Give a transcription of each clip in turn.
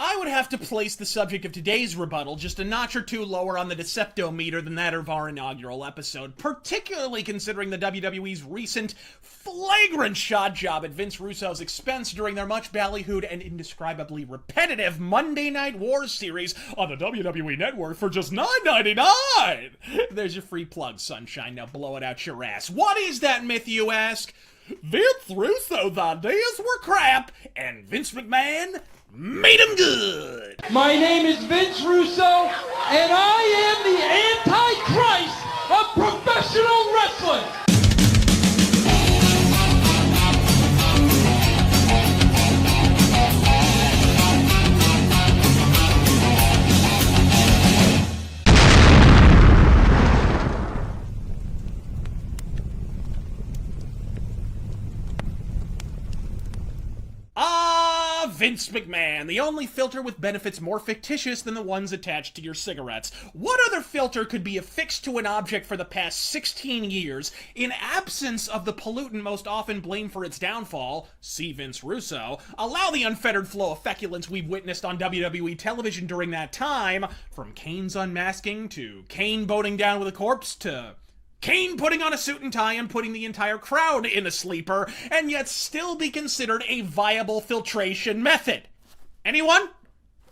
I would have to place the subject of today's rebuttal just a notch or two lower on the Deceptometer than that of our inaugural episode, particularly considering the WWE's recent flagrant shot job at Vince Russo's expense during their much ballyhooed and indescribably repetitive Monday Night Wars series on the WWE Network for just $9.99. There's your free plug, sunshine. Now blow it out your ass. What is that myth, you ask? Vince Russo's ideas were crap, and Vince McMahon made him good. My name is Vince Russo, and I am the Antichrist of professional wrestling. Vince McMahon, the only filter with benefits more fictitious than the ones attached to your cigarettes. What other filter could be affixed to an object for the past 16 years in absence of the pollutant most often blamed for its downfall, see Vince Russo, allow the unfettered flow of feculence we've witnessed on WWE television during that time, from Kane's unmasking to Kane boating down with a corpse to Kane putting on a suit and tie and putting the entire crowd in a sleeper, and yet still be considered a viable filtration method? Anyone?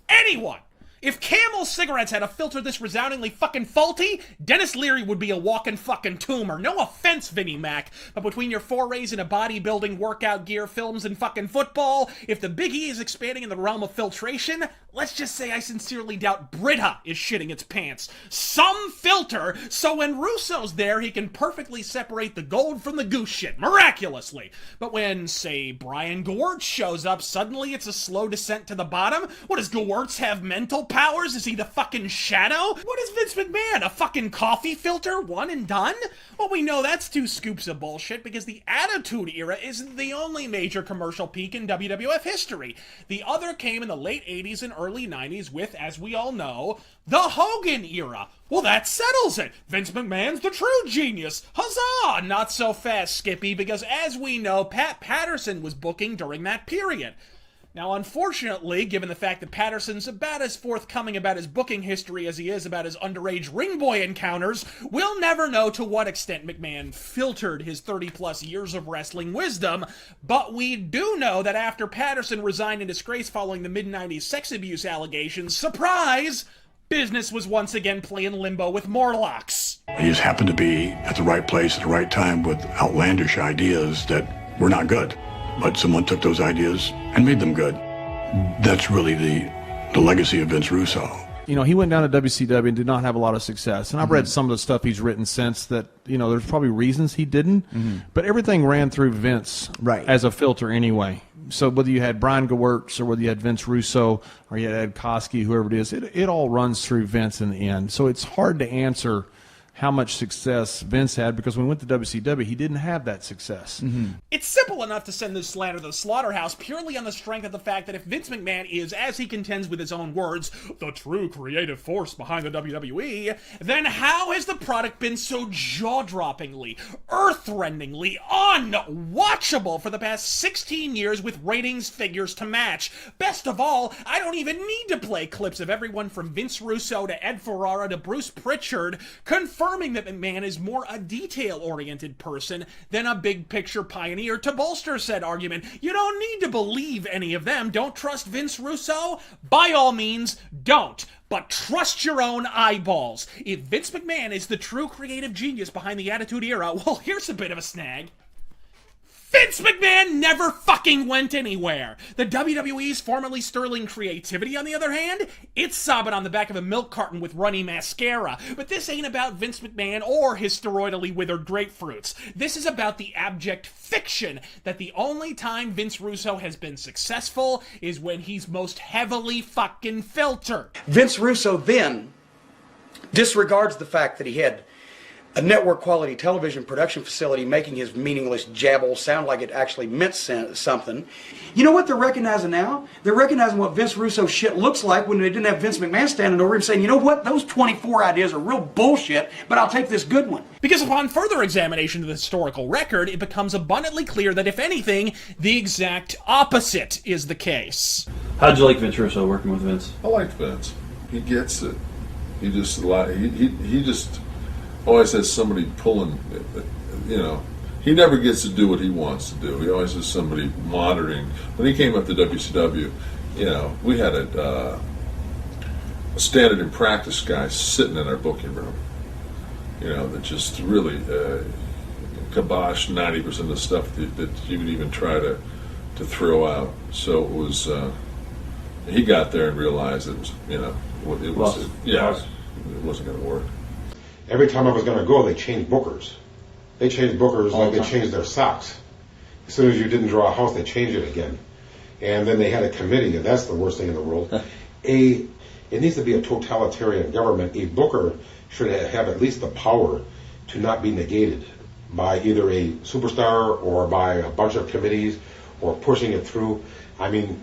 Anyone? If Camel cigarettes had a filter this resoundingly fucking faulty, Dennis Leary would be a walking fucking tumor. No offense, Vinnie Mac, but between your forays into bodybuilding, workout gear, films, and fucking football, if the Big E is expanding in the realm of filtration, let's just say I sincerely doubt Brita is shitting its pants. Some filter, so when Russo's there, he can perfectly separate the gold from the goose shit, miraculously. But when, say, Brian Gewirtz shows up, suddenly it's a slow descent to the bottom? What, does Gewirtz have mental powers? Is he the fucking Shadow? What is Vince McMahon, a fucking coffee filter, one and done? Well, we know that's 2 scoops of bullshit because the Attitude Era isn't the only major commercial peak in WWF history. The other came in the late 80s and early 90s with, as we all know, the Hogan Era. Well, that settles it. Vince McMahon's the true genius. Huzzah! Not so fast, Skippy, because as we know, Pat Patterson was booking during that period. Now, unfortunately, given the fact that Patterson's about as forthcoming about his booking history as he is about his underage ring boy encounters, we'll never know to what extent McMahon filtered his 30-plus years of wrestling wisdom, but we do know that after Patterson resigned in disgrace following the mid-90s sex abuse allegations, surprise, business was once again playing limbo with Morlocks. He just happened to be at the right place at the right time with outlandish ideas that were not good. But someone took those ideas and made them good. That's really the legacy of Vince Russo. You know, he went down to WCW and did not have a lot of success. And I've read some of the stuff he's written since that, you know, there's probably reasons he didn't. But everything ran through Vince as a filter anyway. So whether you had Brian Gewirtz or whether you had Vince Russo or you had Ed Koskey, whoever it is, it all runs through Vince in the end. So it's hard to answer how much success Vince had, because when he went to WCW, he didn't have that success. It's simple enough to send this slander to the slaughterhouse purely on the strength of the fact that if Vince McMahon is, as he contends with his own words, the true creative force behind the WWE, then how has the product been so jaw-droppingly, earth-rendingly unwatchable for the past 16 years with ratings figures to match? Best of all, I don't even need to play clips of everyone from Vince Russo to Ed Ferrara to Bruce Pritchard confirming that McMahon is more a detail-oriented person than a big-picture pioneer to bolster said argument. You don't need to believe any of them. Don't trust Vince Russo? By all means, don't. But trust your own eyeballs. If Vince McMahon is the true creative genius behind the Attitude Era, well, here's a bit of a snag. Vince McMahon never fucking went anywhere. The WWE's formerly sterling creativity, on the other hand, it's sobbing on the back of a milk carton with runny mascara. But this ain't about Vince McMahon or his steroidally withered grapefruits. This is about the abject fiction that the only time Vince Russo has been successful is when he's most heavily fucking filtered. Vince Russo then disregards the fact that he had a network quality television production facility making his meaningless jabble sound like it actually meant something. You know what they're recognizing now? They're recognizing what Vince Russo shit looks like when they didn't have Vince McMahon standing over him saying, you know what, those 24 ideas are real bullshit, but I'll take this good one. Because upon further examination of the historical record, it becomes abundantly clear that if anything, the exact opposite is the case. How'd you like Vince Russo working with Vince? I liked Vince. He gets it. He just he just always has somebody pulling. You know, he never gets to do what he wants to do. He always has somebody monitoring. When he came up to WCW, you know, we had a standard and practice guy sitting in our booking room. You know, that just really kibosh 90% of the stuff that you would even try to throw out. So it was. He got there and realized it was, you know, it wasn't going to work. Every time I was going to go, they changed bookers. They changed bookers like they changed their socks. As soon as you didn't draw a house, they changed it again. And then they had a committee, and that's the worst thing in the world. It needs to be a totalitarian government. A booker should have at least the power to not be negated by either a superstar or by a bunch of committees or pushing it through. I mean,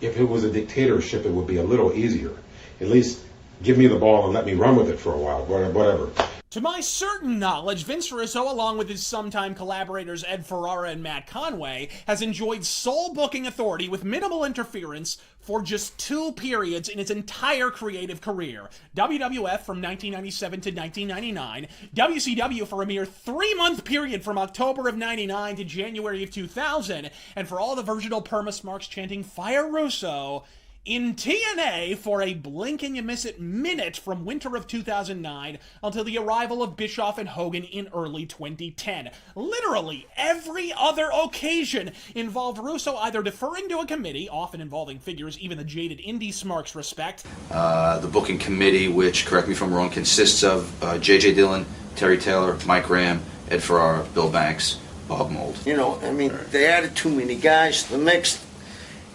if it was a dictatorship, it would be a little easier. At least give me the ball and let me run with it for a while, whatever. To my certain knowledge, Vince Russo, along with his sometime collaborators Ed Ferrara and Matt Conway, has enjoyed sole booking authority with minimal interference for just 2 periods in its entire creative career. WWF from 1997 to 1999, WCW for a mere 3-month period from October of 99 to January of 2000, and for all the virginal perma-smarks chanting "Fire Russo," in TNA for a blink-and-you-miss-it minute from winter of 2009 until the arrival of Bischoff and Hogan in early 2010. Literally every other occasion involved Russo either deferring to a committee, often involving figures even the jaded indie smarks respect. The booking committee, which, correct me if I'm wrong, consists of J.J. Dillon, Terry Taylor, Mike Graham, Ed Ferrara, Bill Banks, Bob Mould. You know, I mean, they added too many guys to the mix,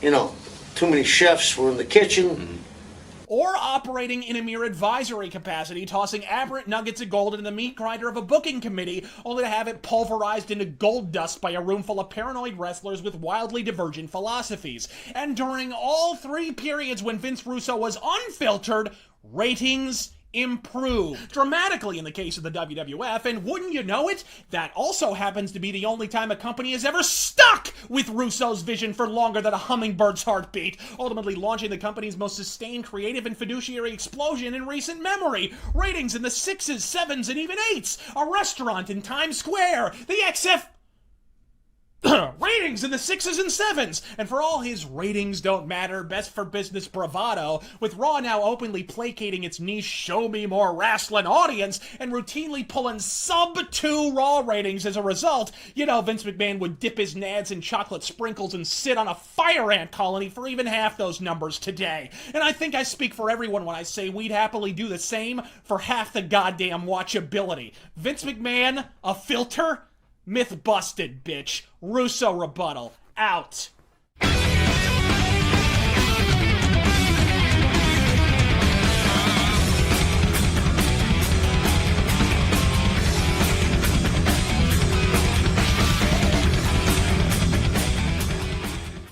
you know. Too many chefs were in the kitchen. Or operating in a mere advisory capacity, tossing aberrant nuggets of gold into the meat grinder of a booking committee, only to have it pulverized into gold dust by a room full of paranoid wrestlers with wildly divergent philosophies. And during all 3 periods when Vince Russo was unfiltered, ratings improved dramatically in the case of the WWF, and wouldn't you know it, that also happens to be the only time a company has ever stuck with Russo's vision for longer than a hummingbird's heartbeat, ultimately launching the company's most sustained creative and fiduciary explosion in recent memory. Ratings in the 6s, 7s, and even 8s. A restaurant in Times Square. The XF ratings in the 6s and 7s, and for all his ratings don't matter, best for business bravado, with Raw now openly placating its niche show me more wrestling audience and routinely pulling sub-2 Raw ratings as a result, you know Vince McMahon would dip his nads in chocolate sprinkles and sit on a fire ant colony for even half those numbers today. And I think I speak for everyone when I say we'd happily do the same for half the goddamn watchability. Vince McMahon, a filter? Myth busted, bitch. Russo rebuttal. Out.